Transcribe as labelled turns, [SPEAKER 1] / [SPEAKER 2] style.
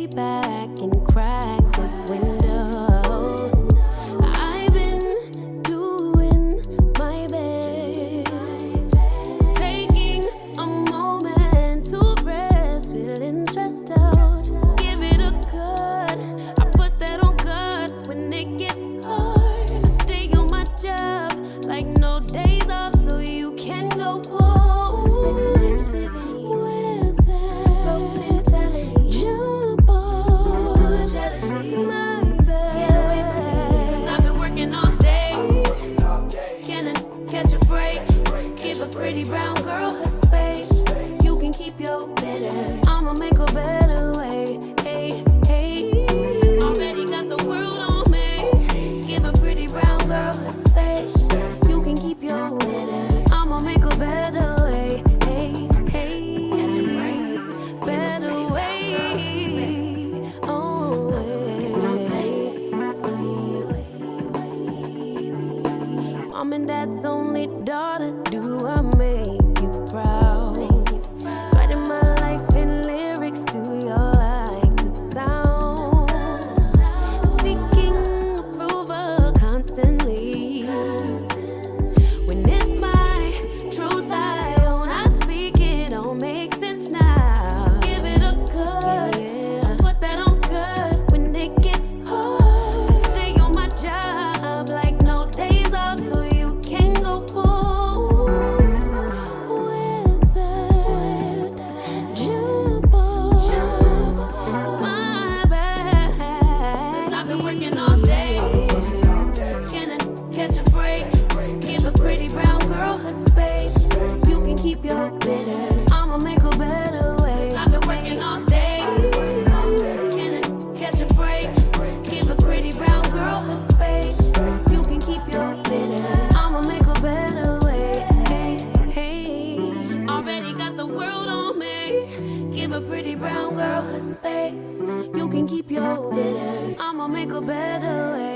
[SPEAKER 1] way back and crack this window. I've been doing my best, taking a moment to rest, feeling stressed out. Give it a cut, I put that on God when it gets hard. I stay on my job like no days off, so you can go home. With the negativity, with that broke mentality, jump on jealousy, my bad. Get away from me, 'cause I've been working all day. Can I catch a break? Give a pretty brown girl her space. You can keep your bitter, I'ma make a better way. Hey, hey, already got the world on me. Give a pretty brown girl her space. You can keep your bitter, I'ma make a better way. Hey, hey, catch a break, better way. Oh, Mom and Dad's only daughter, do I make you proud? Writing my life in lyrics, do you like the sound? Seeking approval constantly. When it's my truth I own, I speak it, don't make sense now. Give it a cut, I put that on good when it gets hard. I stay on my job like no days off, so you can go home. With that, jump on, my bad. 'Cause I've been working all day. Can I catch a break? Give a pretty brown girl her space. You can keep your bitter, I'ma make a better way. 'Cause I've been working all day. Can I catch a break? Give a pretty brown girl her space. You can keep your bitter, I'ma make a better way. Hey, hey, already got the world on me. Give a pretty brown girl her space. You can keep your bitter, I'ma make a better way.